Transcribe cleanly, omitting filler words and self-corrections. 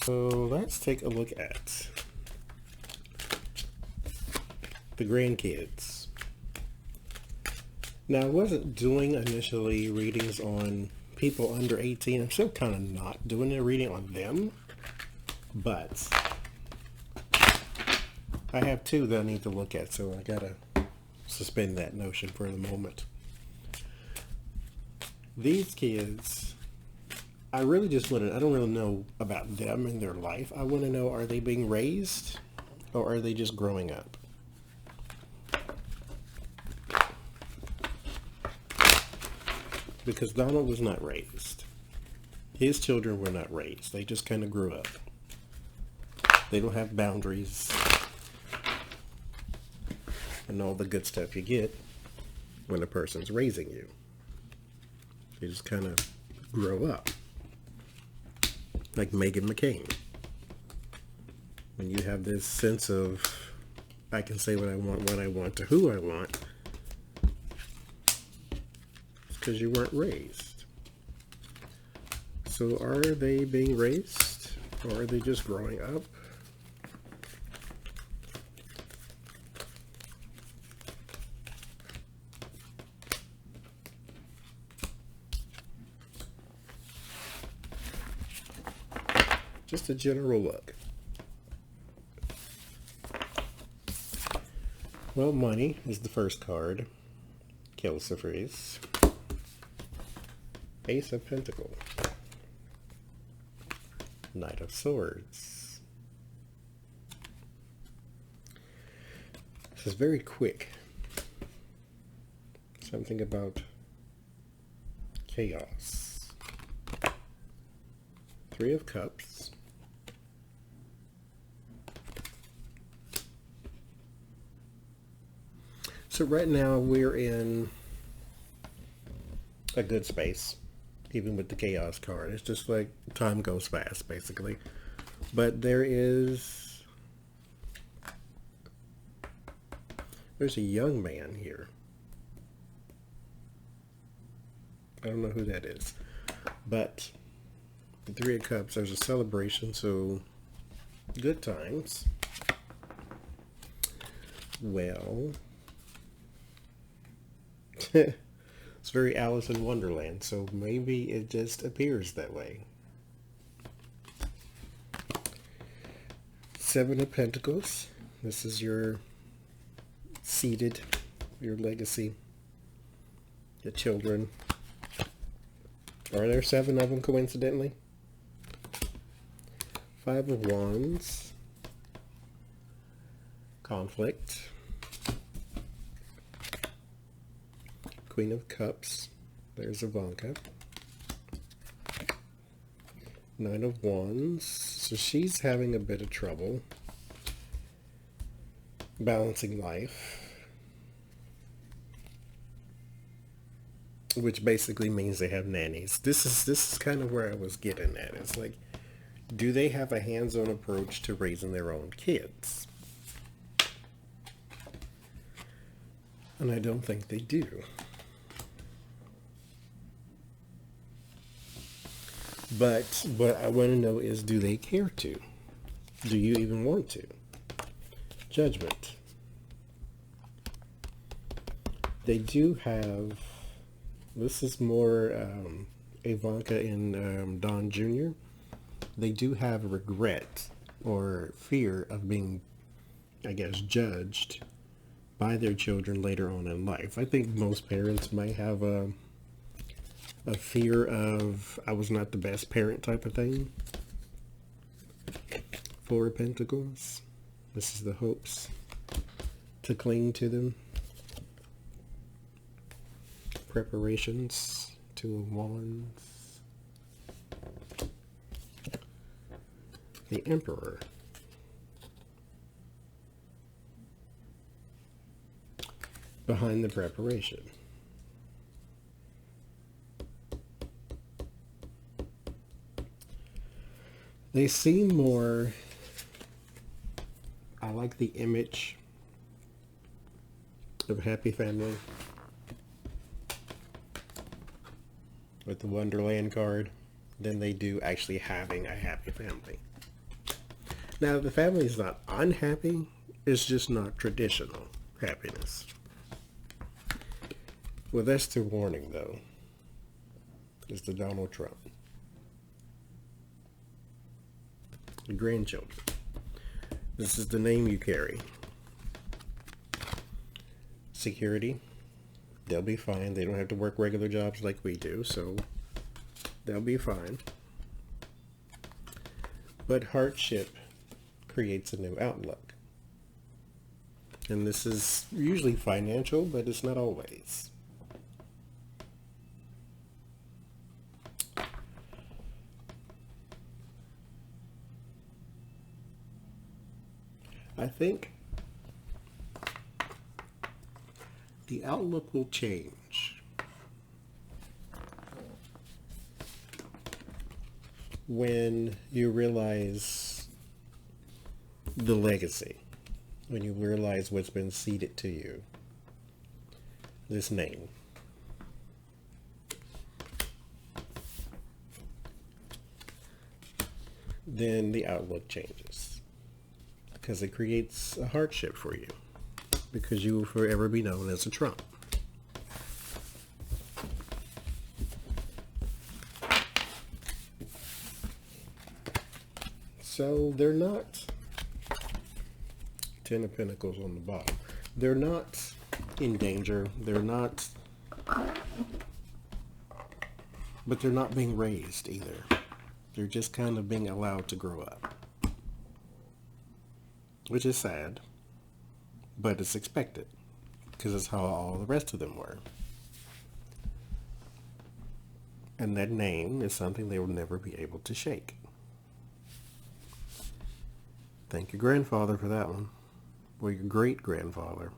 So let's take a look at the grandkids. Now, I wasn't doing initially readings on people under 18. I'm still kind of not doing a reading on them, but I have two that I need to look at, so I gotta suspend that notion for the moment. These kids, I really just want to, I don't really know about them and their life. I want to know, are they being raised or are they just growing up? Because Donald was not raised. His children were not raised. They just kind of grew up. They don't have boundaries and all the good stuff you get when a person's raising you. They just kind of grow up. Like Meghan McCain. When you have this sense of, I can say what I want, when I want, to who I want, it's because you weren't raised. So are they being raised, or are they just growing up? Just a general look. Well, money is the first card. Tarotsapprentice. Ace of Pentacles. Knight of Swords. This is very quick. Something about chaos. Three of Cups. So right now we're in a good space, even with the chaos card. It's just like time goes fast, basically. But there's a young man here. I don't know who that is. But the Three of Cups, there's a celebration, so good times. Well, it's very Alice in Wonderland, so maybe it just appears that way. Seven of Pentacles. This is your seeded, your legacy, your children. Are there seven of them coincidentally? Five of Wands. Conflict. Queen of Cups. There's Ivanka. Nine of Wands. So she's having a bit of trouble balancing life, which basically means they have nannies. This is kind of where I was getting at. It's like, do they have a hands-on approach to raising their own kids? And I don't think they do. But what I want to know is, do they care to? Do you even want to? Judgment. They do have, this is more Ivanka and Don Jr. They do have regret or fear of being, I guess, judged by their children later on in life. I think most parents might have a fear of, I was not the best parent type of thing. Four of Pentacles. This is the hopes to cling to them. Preparations. Two of Wands. The Emperor. Behind the preparation. They seem more, I like the image of a happy family with the Wonderland card than they do actually having a happy family. Now, the family is not unhappy. It's just not traditional happiness. Well, that's the warning, though. It's the Donald Trump. The grandchildren. This is the name you carry. Security. They'll be fine. They don't have to work regular jobs like we do, so they'll be fine. But hardship creates a new outlook. And this is usually financial, but it's not always. I think the outlook will change when you realize the legacy, when you realize what's been seeded to you, this name. Then the outlook changes because it creates a hardship for you because you will forever be known as a Trump. So they're not, Ten of Pentacles on the bottom, they're not in danger, but they're not being raised either. They're just kind of being allowed to grow up. Which is sad, but it's expected because it's how all the rest of them were. And that name is something they will never be able to shake. Thank your grandfather for that one, or your great-grandfather.